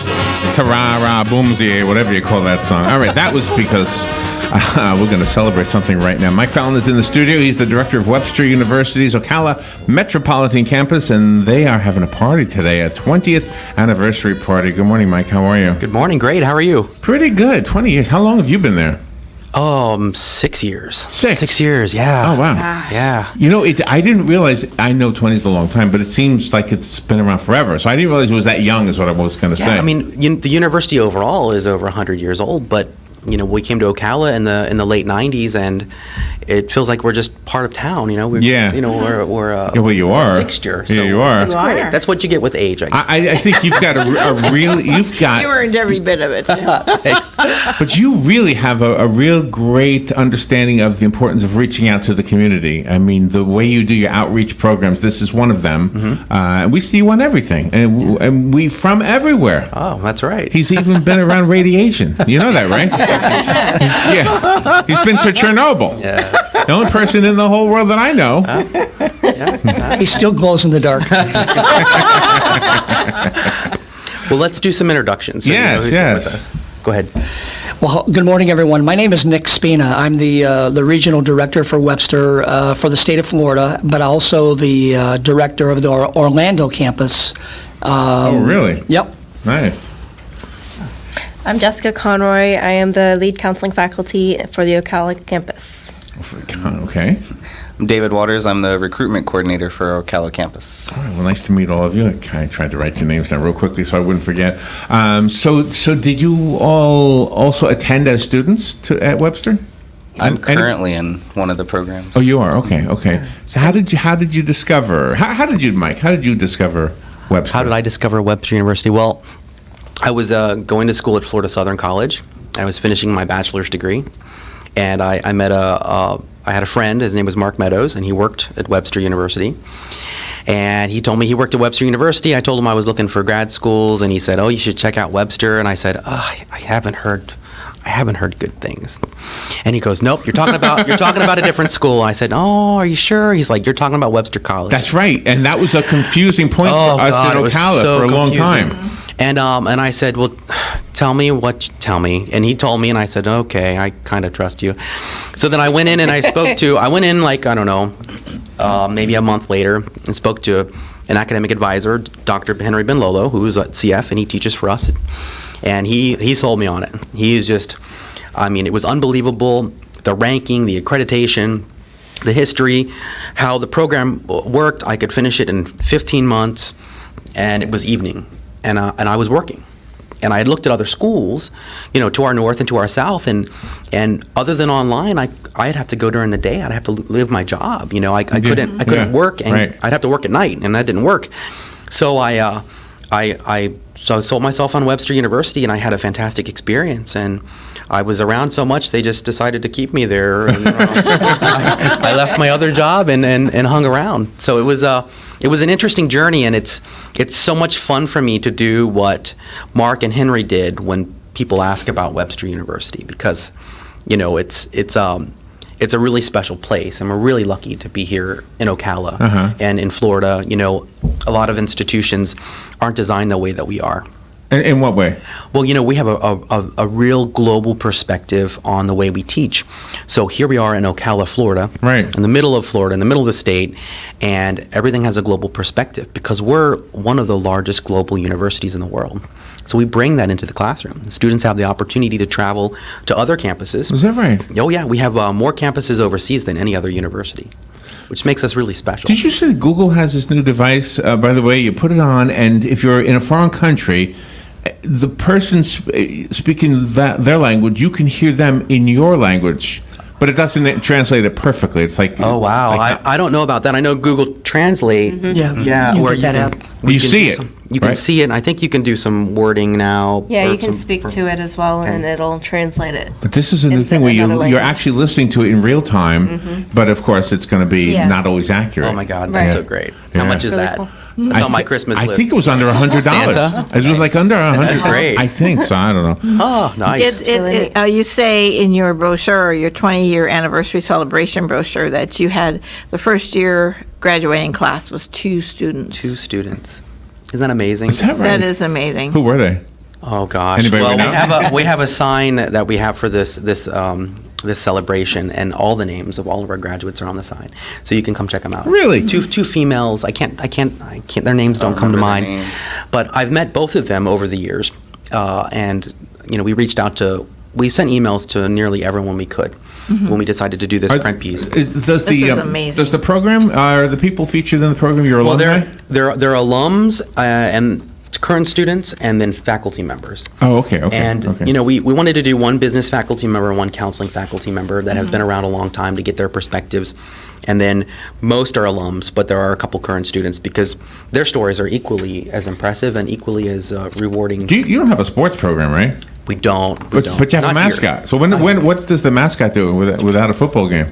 Ta-ra-ra, boomsie, whatever you call that song. All right, that was because we're going to celebrate something right now. Mike Fallon is in the studio. He's the director of Webster University's Ocala Metropolitan Campus, and they are having a party today, a 20th anniversary party. Good morning, Mike. How are you? Good morning. Great. How are you? Pretty good. 20 years. How long have you been there? 6 years. 6 years, yeah. Oh, wow. Yeah. You know, I didn't realize, I know 20 is a long time, but it seems like it's been around forever. So I didn't realize it was that young is what I was going to say. I mean, the university overall is over 100 years old, but, you know, we came to Ocala in the late 90s, and it feels like we're just part of town, you know? We're well, you are. A fixture. So yeah, you are. That's great. That's what you get with age, I guess. I think you've got a real, you've got... You earned every bit of it. But you really have a real great understanding of the importance of reaching out to the community. I mean, the way you do your outreach programs, this is one of them. Mm-hmm. We see you on everything, and we from everywhere. Oh, that's right. He's even been around radiation. You know that, right? Yeah. He's been to Chernobyl. Yeah. The only person in the whole world that I know. He still glows in the dark. Well, let's do some introductions. Yes. With us. Go ahead. Well, good morning, everyone. My name is Nick Spina. I'm the regional director for Webster for the state of Florida, but also the director of the Orlando campus. Oh, really? Yep. Nice. I'm Jessica Conroy. I am the lead counseling faculty for the Ocala campus. Okay. I'm David Waters. I'm the recruitment coordinator for Ocala campus. All right, well, nice to meet all of you. I tried to write your names down real quickly so I wouldn't forget. So did you all also attend as students at Webster? I'm currently in one of the programs. Oh, you are? Okay. So how did you discover, how did you, Mike, how did you discover Webster? How did I discover Webster University? Well, I was going to school at Florida Southern College. I was finishing my bachelor's degree, and I had a friend. His name was Mark Meadows, and he worked at Webster University. And he told me he worked at Webster University. I told him I was looking for grad schools, and he said, "Oh, you should check out Webster." And I said, "Oh, I haven't heard good things." And he goes, "Nope, you're talking about a different school." And I said, "Oh, are you sure?" He's like, "You're talking about Webster College." That's right, and that was a confusing point for us in Ocala for a long time. And I said, "Well, tell me. And he told me, and I said, "Okay, I kind of trust you." So then I went in and I went in like, I don't know, maybe a month later, and spoke to an academic advisor, Dr. Henry Benlolo, who's at CF, and he teaches for us. And he sold me on it. He's just, I mean, it was unbelievable. The ranking, the accreditation, the history, how the program worked. I could finish it in 15 months, and it was evening. And I was working, and I had looked at other schools, you know, to our north and to our south, and other than online, I'd have to go during the day. I'd have to live my job, you know. I couldn't work, and right. I'd have to work at night, and that didn't work. So I sold myself on Webster University, and I had a fantastic experience. And I was around so much, they just decided to keep me there. And, I left my other job and hung around. So it was an interesting journey, and it's so much fun for me to do what Mark and Henry did when people ask about Webster University, because, you know, it's a really special place, and we're really lucky to be here in Ocala and in Florida. You know, a lot of institutions aren't designed the way that we are. In what way? Well, you know, we have a real global perspective on the way we teach. So here we are in Ocala, Florida, right, in the middle of Florida, in the middle of the state, and everything has a global perspective because we're one of the largest global universities in the world. So we bring that into the classroom. The students have the opportunity to travel to other campuses. Is that right? Oh, yeah. We have more campuses overseas than any other university, which makes us really special. Did you say that Google has this new device? By the way, you put it on, and if you're in a foreign country, the person speaking their language, you can hear them in your language, but it doesn't translate it perfectly. It's like, oh wow, I don't know about that. I know Google Translate. Mm-hmm. Yeah, you or get that app. You see it. You can see it, and I think you can do some wording now. Yeah, you can speak to it as well, and it'll translate it. But this is a new thing where you're actually listening to it in real time, but of course it's going to be not always accurate. Oh my God, that's so great. How much is Really that? cool. That's on my Christmas list. I think it was under $100. Santa? It was like under $100. That's great. I think so. I don't know. Oh, nice. You say in your brochure, your 20-year anniversary celebration brochure, that you had the first year graduating class was 2 students. 2 students. Isn't that amazing? Is that right? That is amazing. Who were they? Oh gosh. Anybody well, know? we have a sign that we have for this celebration, and all the names of all of our graduates are on the sign, so you can come check them out. Really? Two females. I can't. Their names don't come to remember mind. the names. But I've met both of them over the years, and we sent emails to nearly everyone we could when we decided to do this print piece. Does is amazing. Does the program, are the people featured in the program your Well, alumni? they're alums and current students, and then faculty members. Oh, okay. And, okay. we wanted to do one business faculty member and one counseling faculty member that have been around a long time to get their perspectives. And then most are alums, but there are a couple current students because their stories are equally as impressive and equally as rewarding. You don't have a sports program, right? We don't. But you have a Not here. mascot. So what does the mascot do without a football game?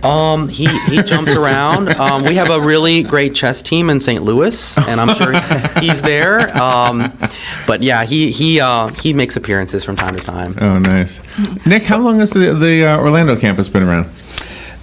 He jumps around. We have a really great chess team in St. Louis, and I'm sure he's there. But yeah, he makes appearances from time to time. Oh, nice. Nick, how long has the Orlando campus been around?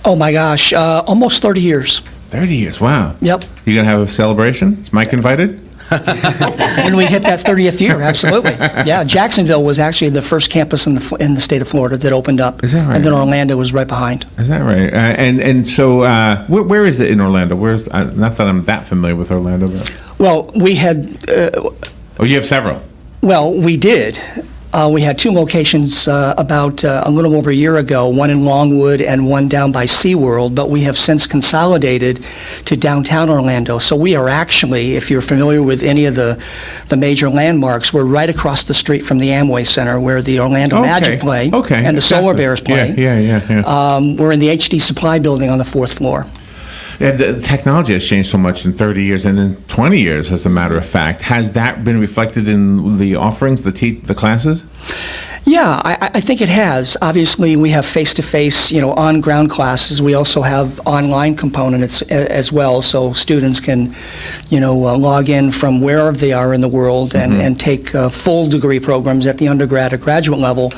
Oh my gosh, almost 30 years. 30 years. Wow. Yep. You gonna have a celebration? Is Mike invited? When we hit that 30th year, absolutely. Yeah, Jacksonville was actually the first campus in the state of Florida that opened up. Is that right? And then Orlando was right behind. Is that right? And so where is it in Orlando? Where's not that I'm that familiar with Orlando, but Well, we had, you have several. we did. We had two locations about a little over a year ago, one in Longwood and one down by SeaWorld, but we have since consolidated to downtown Orlando. So we are actually, if you're familiar with any of the major landmarks, we're right across the street from the Amway Center where the Orlando Magic play Okay. and the Solar exactly. Bears play. Yeah. We're in the HD Supply building on the 4th floor. Yeah, the technology has changed so much in 30 years and in 20 years, as a matter of fact. Has that been reflected in the offerings, the classes? Yeah, I think it has. Obviously, we have face-to-face, on-ground classes. We also have online components as well, so students can, log in from wherever they are in the world and take full degree programs at the undergrad or graduate level.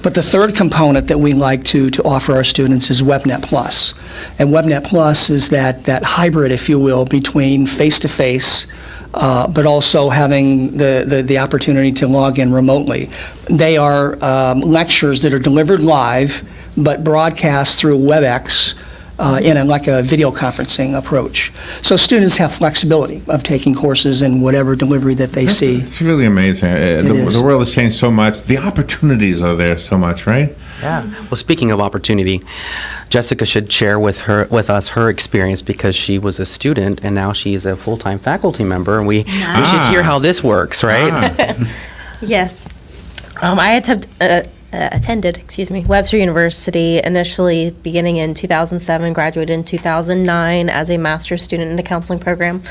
But the third component that we like to offer our students is WebNet Plus. And WebNet Plus is that hybrid, if you will, between face-to-face but also having the opportunity to log in remotely. They are lectures that are delivered live, but broadcast through WebEx in a video conferencing approach. So students have flexibility of taking courses in whatever delivery that they see. It's really amazing. is. The world has changed so much. The opportunities are there so much, right? Yeah. Well, speaking of opportunity, Jessica should share with us her experience because she was a student and now she is a full-time faculty member, and we should hear how this works, right? Yes. I attended Webster University initially beginning in 2007, graduated in 2009 as a master's student in the counseling program.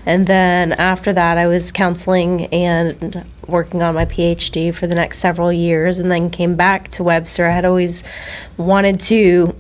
And then after that, I was counseling and working on my PhD for the next several years, and then came back to Webster. I had always wanted to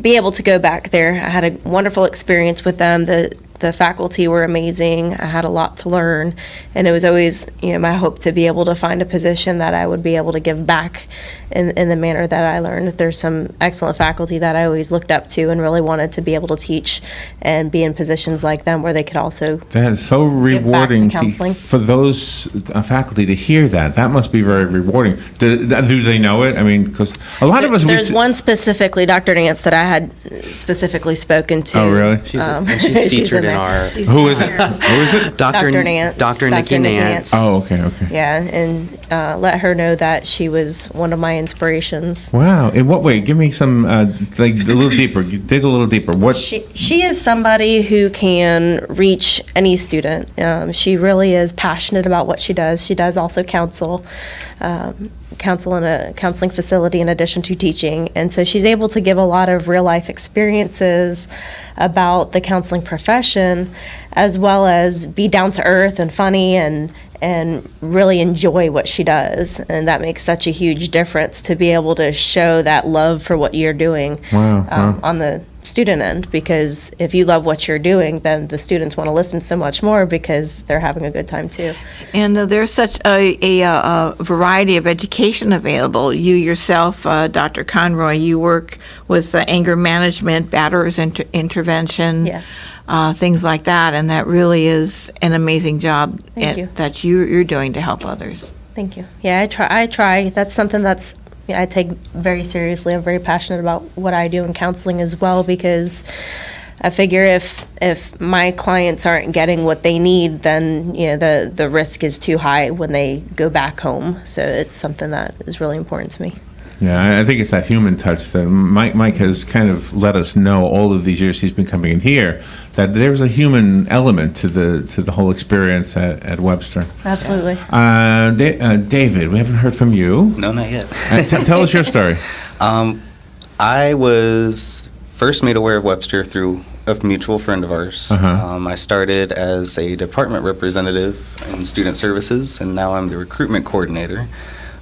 be able to go back there. I had a wonderful experience with them. The faculty were amazing. I had a lot to learn, and it was always, my hope to be able to find a position that I would be able to give back in the manner that I learned. There's some excellent faculty that I always looked up to and really wanted to be able to teach and be in positions like them where they could also That is so rewarding counseling. for those faculty to hear that. That must be very rewarding. Do they know it? I mean, because a lot of us... There's one specifically, Dr. Nance, that I had specifically spoken to. Oh, really? She's featured in our... Who is it? Who is it? Dr. Nance. Dr. Nikki Nance. Oh, okay. Yeah, and let her know that she was one of my inspirations. Wow. In what way? Give me some, a little deeper. Dig a little deeper. What? She is somebody who can reach any student. She really is passionate about what she does. She does also counsel in a counseling facility in addition to teaching. And so she's able to give a lot of real life experiences about the counseling profession, as well as be down to earth and funny and really enjoy what she does. And that makes such a huge difference to be able to show that love for what you're doing on the student end, because if you love what you're doing, then the students want to listen so much more because they're having a good time too. And there's such a variety of education available. You yourself, Dr. Conroy, you work with anger management, batterers intervention, Yes. Things like that, and that really is an amazing job Thank you. that you're doing to help others. Thank you. Yeah, I try. That's something that's I take very seriously. I'm very passionate about what I do in counseling as well, because I figure if my clients aren't getting what they need, then the risk is too high when they go back home. So it's something that is really important to me. Yeah, I think it's that human touch that Mike has kind of let us know all of these years he's been coming in here, that there's a human element to the whole experience at Webster. Absolutely. David, we haven't heard from you. No, not yet. Tell us your story. I was first made aware of Webster through a mutual friend of ours. I started as a department representative in student services, and now I'm the recruitment coordinator.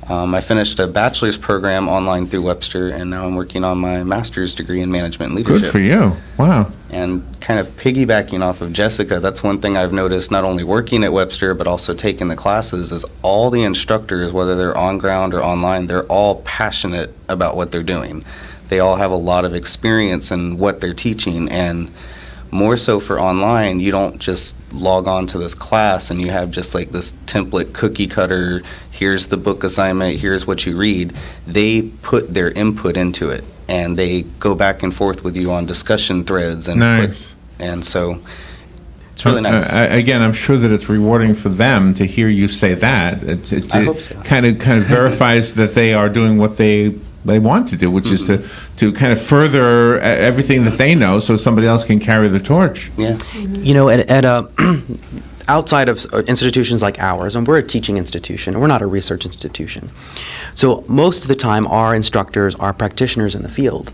I finished a bachelor's program online through Webster, and now I'm working on my master's degree in management and leadership. Good for you. Wow. And kind of piggybacking off of Jessica, that's one thing I've noticed not only working at Webster, but also taking the classes, is all the instructors, whether they're on ground or online, they're all passionate about what they're doing. They all have a lot of experience in what they're teaching, and more so for online, you don't just log on to this class and you have just like this template cookie cutter, here's the book assignment, here's what you read. They put their input into it, and they go back and forth with you on discussion threads. And Nice. and so it's really nice. Again, I'm sure that it's rewarding for them to hear you say that. It I hope so. kind of verifes that they are doing what they want to do, which is to kind of further everything that they know, so somebody else can carry the torch. Yeah. At outside of institutions like ours, and we're a teaching institution, we're not a research institution. So most of the time, our instructors are practitioners in the field.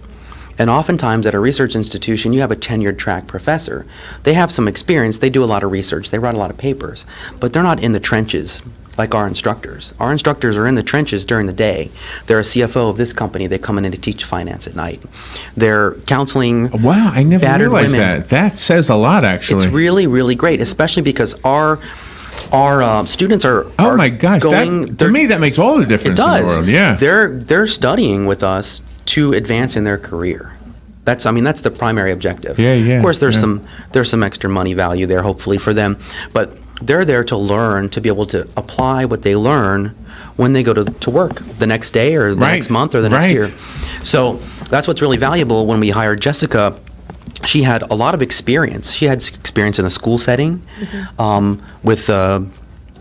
And oftentimes at a research institution, you have a tenured track professor. They have some experience, they do a lot of research, they write a lot of papers, but they're not in the trenches like our instructors. Our instructors are in the trenches during the day. They're a CFO of this company. They come in to teach finance at night. They're counseling Wow, I never battered realized women. that. That says a lot, actually. It's really, really great, especially because our students are Oh my gosh, going. to me that makes all the difference It does. in the world. Yeah. They're studying with us to advance in their career. That's the primary objective. Yeah, yeah, Of course, there's yeah. some extra money value there, hopefully for them, but they're there to learn, to be able to apply what they learn when they go to work the next day or the Right, next month or the next right. year. So that's what's really valuable. When we hired Jessica, she had a lot of experience. She had experience in the school setting, with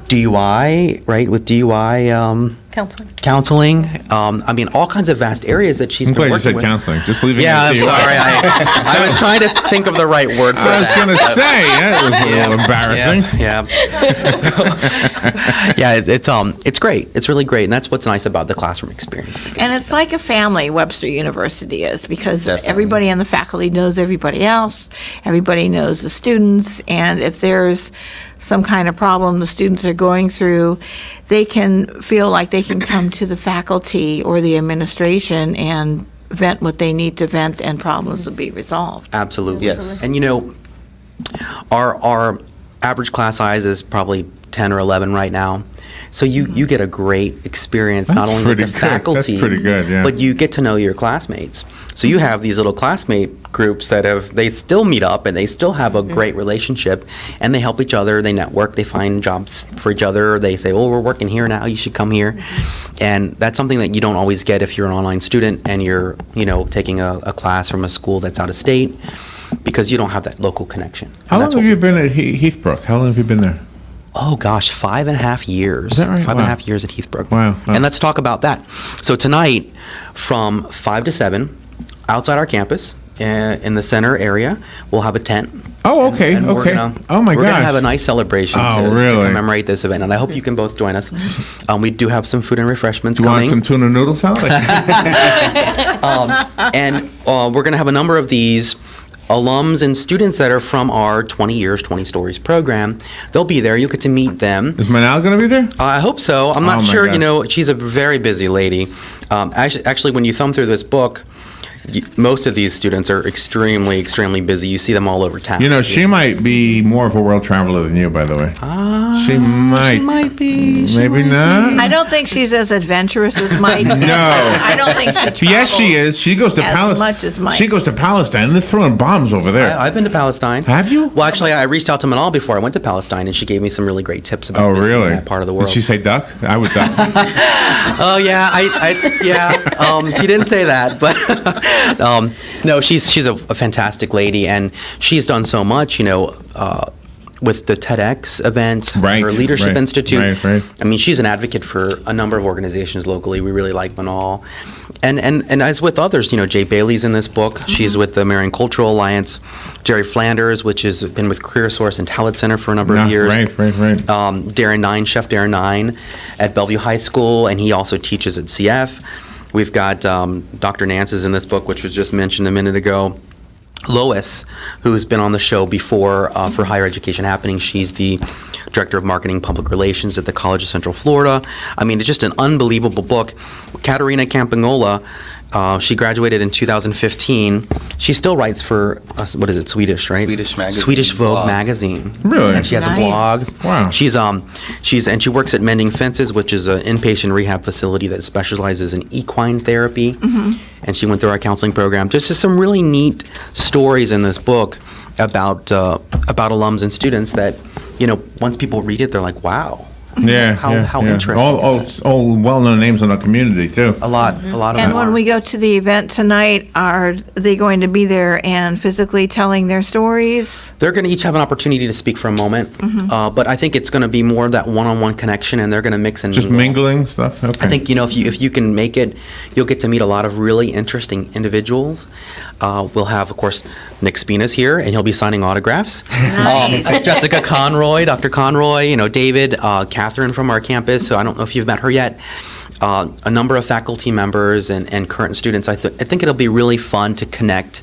DUI, right? With DUI Counseling. I mean, all kinds of vast areas that she's I'm been glad you working said with. counseling. Just leaving Yeah, it I'm to you. sorry. I was trying to think of the right word for I was that. going to say, yeah, it was a little embarrassing. It's great. It's really great, and that's what's nice about the classroom experience. And it's like a family, Webster University is, because Definitely. everybody on the faculty knows everybody else, everybody knows the students, and if there's some kind of problem the students are going through, they can feel like they can come to the faculty or the administration and vent what they need to vent, and problems will be resolved. Absolutely. Yes. And our average class size is probably 10 or 11 right now. So you get a great experience, not That's only with pretty the good. faculty, That's pretty good, yeah. but you get to know your classmates. So you have these little classmate groups they still meet up and they still have a great relationship, and they help each other, they network, they find jobs for each other, they say, oh, we're working here now, you should come here. And that's something that you don't always get if you're an online student and you're, taking a class from a school that's out of state, because you don't have that local connection. How And long that's have what you been at Heathbrook? How long have you been there? Oh gosh, 5.5 years. Is that right? 5.5 Wow. years at Heathbrook. Wow. And let's talk about that. So tonight, from 5 to 7, outside our campus, in the center area, we'll have a tent. Oh, okay, And we're okay. gonna- Oh, my We're gosh. gonna have a nice celebration Oh, to really? commemorate this event, and I hope you can both join us. We do have some food and refreshments Do you want coming. some tuna noodle salad? And we're going to have a number of these alums and students that are from our 20 Years, 20 Stories program. They'll be there. You'll get to meet them. Is Manal going to be there? I hope so. I'm Oh not my sure. God. She's a very busy lady. Actually, when you thumb through this book, most of these students are extremely, extremely busy. You see them all over town. You know, she might be more of a world traveler than you, by the way. She might. She might be. Maybe not. I don't think she's as adventurous as Mike. No. I don't think she Yes, she is. She goes to as Palestine. much as Mike. She goes to Palestine, and they're throwing bombs over there. I've been to Palestine. Have you? Well, actually, I reached out to Manal before I went to Palestine, and she gave me some really great tips about Oh, visiting really? that part of the world. Did she say duck? I would duck. Oh yeah, she didn't say that, but no, she's a fantastic lady, and she's done so much, with the TEDx event, Right, her Leadership right, Institute. right. I mean, she's an advocate for a number of organizations locally. We really like Manal, and as with others, Jay Bailey's in this book. She's with the Marian Cultural Alliance. Jerry Flanders, which has been with Career Source and Talent Center for a number of years. Right. Darren Nine, Chef Darren Nine, at Bellevue High School, and he also teaches at CF. We've got Dr. Nance is in this book, which was just mentioned a minute ago. Lois, who's been on the show before for Higher Education Happening. She's the Director of Marketing Public Relations at the College of Central Florida. I mean, it's just an unbelievable book. Katerina Campagnola, she graduated in 2015. She still writes for, what is it, Swedish, right? Swedish magazine. Swedish Vogue Blog. magazine. Really? And she has Nice. a blog. Wow. She works at Mending Fences, which is an inpatient rehab facility that specializes in equine therapy. And she went through our counseling program. Just some really neat stories in this book about alums and students that, once people read it, they're like, wow. Yeah. How interesting. All well-known names in our community, too. A lot of And them when are. we go to the event tonight, are they going to be there and physically telling their stories? They're going to each have an opportunity to speak for a moment, but I think it's going to be more of that one-on-one connection, and they're going to mix and Just mingle. mingling stuff? Okay. I think, if you can make it, you'll get to meet a lot of really interesting individuals. We'll have, of course, Nick Spina's here, and he'll be signing autographs. Nice. Jessica Conroy, Dr. Conroy, David, Catherine from our campus. So I don't know if you've met her yet. A number of faculty members and current students. I think it'll be really fun to connect.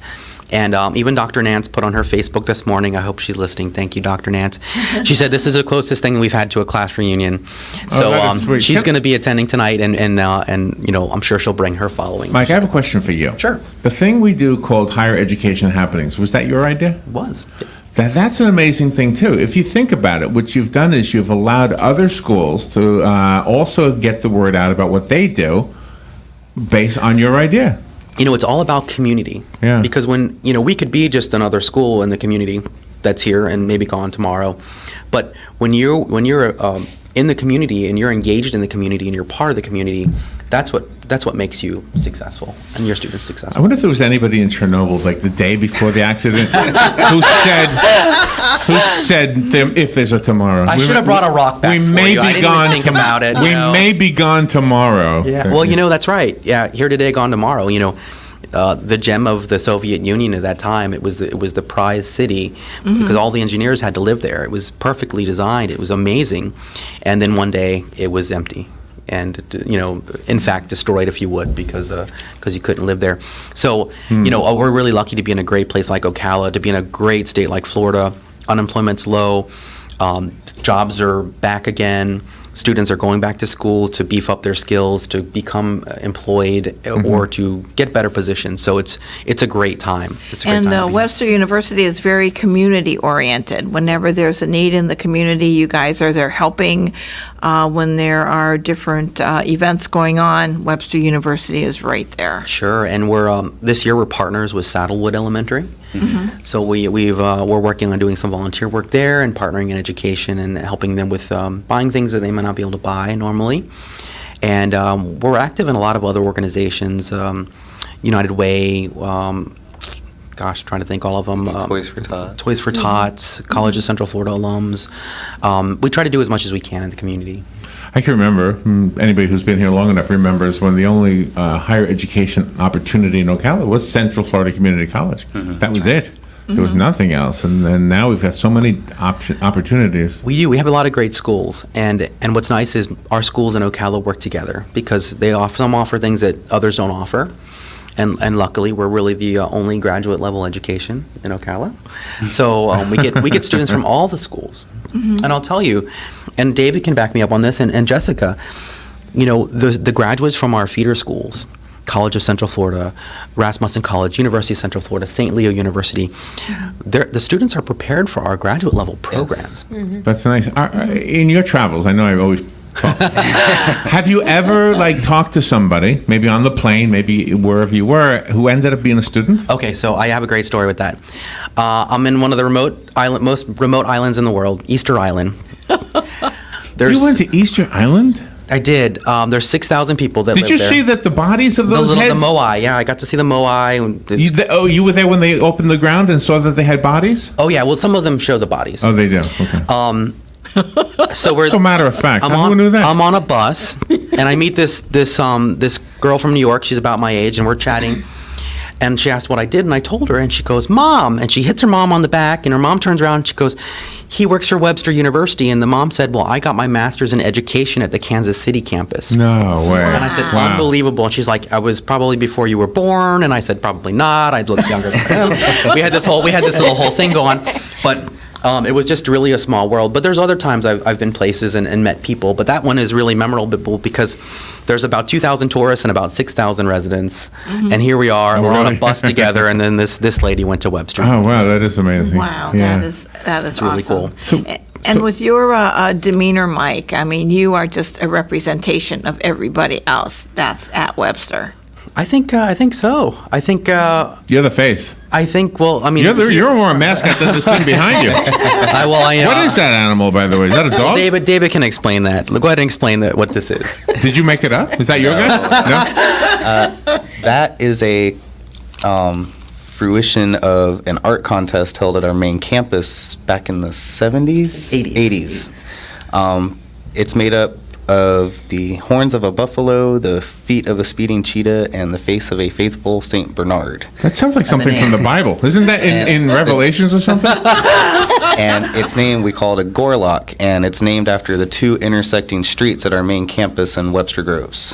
And even Dr. Nance put on her Facebook this morning, I hope she's listening. Thank you, Dr. Nance. She said this is the closest thing we've had to a class reunion. So that is sweet. she's going to be attending tonight, and I'm sure she'll bring her following. Mike, I have a question for you. Sure. The thing we do called Higher Education Happenings, was that your idea? It was. That's an amazing thing, too. If you think about it, what you've done is you've allowed other schools to also get the word out about what they do based on your idea. It's all about community. Yeah. Because when, we could be just another school in the community that's here and maybe gone tomorrow. But when you're in the community and you're engaged in the community and you're part of the community, that's what makes you successful and your students I successful. wonder if there was anybody in Chernobyl, like the day before the accident, who said if there's a tomorrow. I should have brought a rock back We for may you. I be didn't gone. even think about it. We may be gone tomorrow. Yeah. Well, that's right. Yeah. Here today, gone tomorrow. The gem of the Soviet Union at that time, it was the prize city because all the engineers had to live there. It was perfectly designed. It was amazing. And then one day it was empty. And in fact, destroyed if you would, because you couldn't live there. So we're really lucky to be in a great place like Ocala, to be in a great state like Florida. Unemployment's low, jobs are back again. Students are going back to school to beef up their skills, to become employed, or to get better positions. So it's a great time. It's a great And time to be. Webster University is very community oriented. Whenever there's a need in the community, you guys are there helping. When there are different events going on, Webster University is right there. Sure, and we're this year we're partners with Saddlewood Elementary. So we're working on doing some volunteer work there and partnering in education and helping them with buying things that they might not be able to buy normally. And we're active in a lot of other organizations, United Way. Trying to think all of them. Toys for Tots. Toys for Tots, College of Central Florida alums. We try to do as much as we can in the community. I can remember, anybody who's been here long enough remembers when the only higher education opportunity in Ocala was Central Florida Community College. That was it. There was nothing else. And now we've got so many opportunities. We do. We have a lot of great schools. And what's nice is our schools in Ocala work together because some offer things that others don't offer. And luckily, we're really the only graduate level education in Ocala. So we get students from all the schools. And I'll tell you, and David can back me up on this, and Jessica, the graduates from our feeder schools, College of Central Florida, Rasmussen College, University of Central Florida, St. Leo University. The students are prepared for our graduate level programs. That's nice. In your travels, I know I've always. Have you ever talked to somebody, maybe on the plane, maybe wherever you were, who ended up being a student? Okay, so I have a great story with that. I'm in one of the most remote islands in the world, Easter Island. You went to Easter Island? I did. There's 6,000 people that live there. Did you see that the bodies of those heads? The moai, yeah, I got to see the moai. You were there when they opened the ground and saw that they had bodies? Oh yeah, well some of them show the bodies. Oh, they do. Okay. So we're So matter of fact, who knew that? I'm on a bus, and I meet this girl from New York. She's about my age, and we're chatting. And she asked what I did, and I told her, and she goes, "Mom!" And she hits her mom on the back, and her mom turns around, and she goes, "He works for Webster University." And the mom said, "Well, I got my master's in education at the Kansas City campus." No way. And I said, Wow. "Unbelievable." And she's like, "I was probably before you were born." And I said, "Probably not. I'd look younger than him." We had this little whole thing going, but. It was just really a small world. But there's other times I've been places and met people. But that one is really memorable because there's about 2,000 tourists and about 6,000 residents. And here we are, and we're on a bus together. And then this lady went to Webster. Oh, wow, that is amazing. Wow, Yeah. that is really awesome. cool. And with your demeanor, Mike, I mean, you are just a representation of everybody else that's at Webster. I think so. I think You're the face. well, I mean, You're more a mascot than this thing behind you. I am. What is that animal, by the way? Is that a dog? David can explain that. Go ahead and explain what this is. Did you make it up? Is that your guy? No? That is a fruition of an art contest held at our main campus back in the 70s? 80s. It's made up of the horns of a buffalo, the feet of a speeding cheetah, and the face of a faithful Saint Bernard. That sounds like something from the Bible. Isn't that in Revelations or something? And its name, we call it a gorlock, and it's named after the two intersecting streets at our main campus in Webster Groves.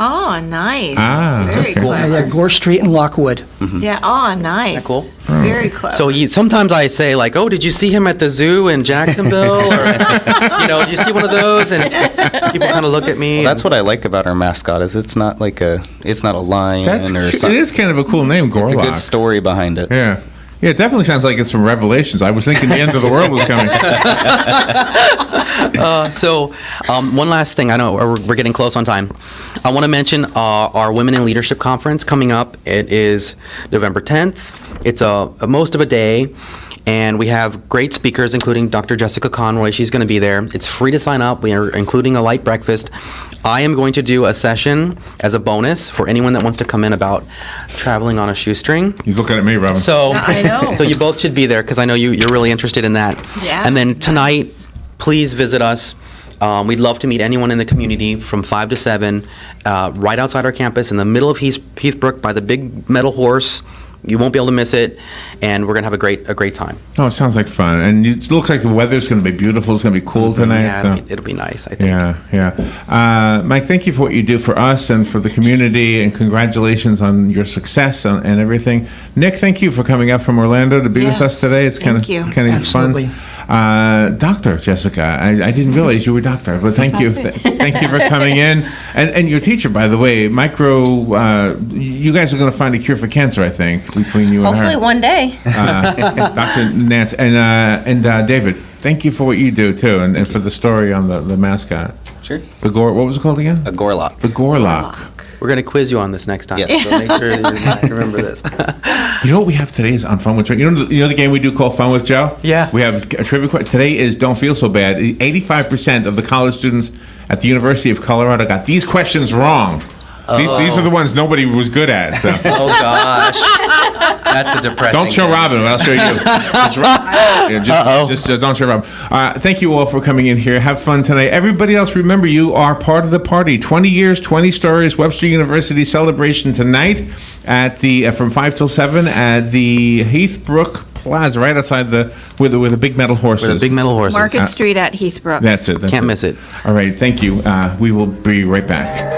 Oh, nice. okay. Very clever. Gore Street and Lockwood. Yeah, oh, nice. Isn't that cool? Very clever. So sometimes I say oh, did you see him at the zoo in Jacksonville? Or, did you see one of those? And people kind of look at me. Well, that's what I like about our mascot is it's not a lion or something. It is kind of a cool name, Gorlock. It's a good story behind it. Yeah. Yeah, it definitely sounds like it's from Revelations. I was thinking the end of the world was coming. One last thing. I know we're getting close on time. I want to mention our Women in Leadership Conference coming up. It is November 10th. It's most of a day. And we have great speakers, including Dr. Jessica Conroy. She's going to be there. It's free to sign up. We are including a light breakfast. I am going to do a session as a bonus for anyone that wants to come in about traveling on a shoestring. He's looking at me, Robin. So I know. So you both should be there because I know you're really interested in that. Yeah. And then tonight, please visit us. We'd love to meet anyone in the community from 5 to 7, right outside our campus in the middle of Heathbrook by the big metal horse. You won't be able to miss it, and we're gonna have a great time. Oh, it sounds like fun, and it looks like the weather's gonna be beautiful. It's gonna be cool tonight. Yeah, So. it'll be nice, I think. Yeah. Mike, thank you for what you do for us and for the community, and congratulations on your success and everything. Nick, thank you for coming up from Orlando to be with us Yes, today. It's kind of thank you. fun. Absolutely. Dr. Jessica, I didn't realize you were doctor, but thank you. Thank you for coming in. And your teacher, by the way, you guys are going to find a cure for cancer, I think, between you and her. Hopefully one day. Dr. Nance. And David, thank you for what you do, too, and for the story on the mascot. Sure. What was it called again? A gorlock. The Gorlock. We're gonna quiz you on this next time. Yes. So make sure you remember this. You know what we have today is on Fun with Joe. You know the game we do called Fun with Joe? Yeah. We have a trivia question. Today is Don't Feel So Bad. 85% of the college students at the University of Colorado got these questions wrong. These are the ones nobody was good at. So. Oh gosh, that's a depressing. Don't show game. Robin, but I'll show you. Just don't show Robin. Thank you all for coming in here. Have fun tonight. Everybody else, remember you are part of the party. 20 years, 20 stories. Webster University celebration tonight at the from 5 till 7 at the Heathbrook Plaza, right outside where the big metal horses. With the big metal horses. Market Street at Heathbrook. That's it. Can't miss it. All right. Thank you. We will be right back.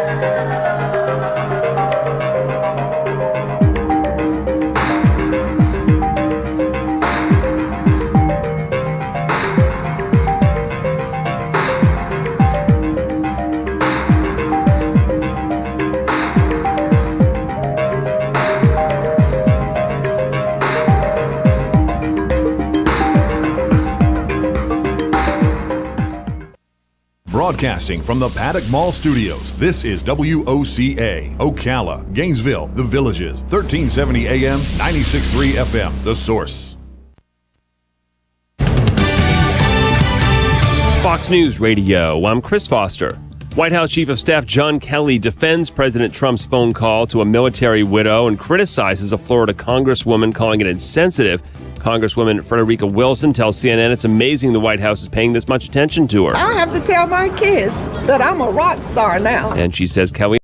Broadcasting from the Paddock Mall Studios, this is WOCA, Ocala, Gainesville, The Villages, 1370 AM, 96.3 FM, The Source. Fox News Radio, I'm Chris Foster. White House Chief of Staff John Kelly defends President Trump's phone call to a military widow and criticizes a Florida congresswoman, calling it insensitive. Congresswoman Frederica Wilson tells CNN it's amazing the White House is paying this much attention to her. I have to tell my kids that I'm a rock star now. And she says Kelly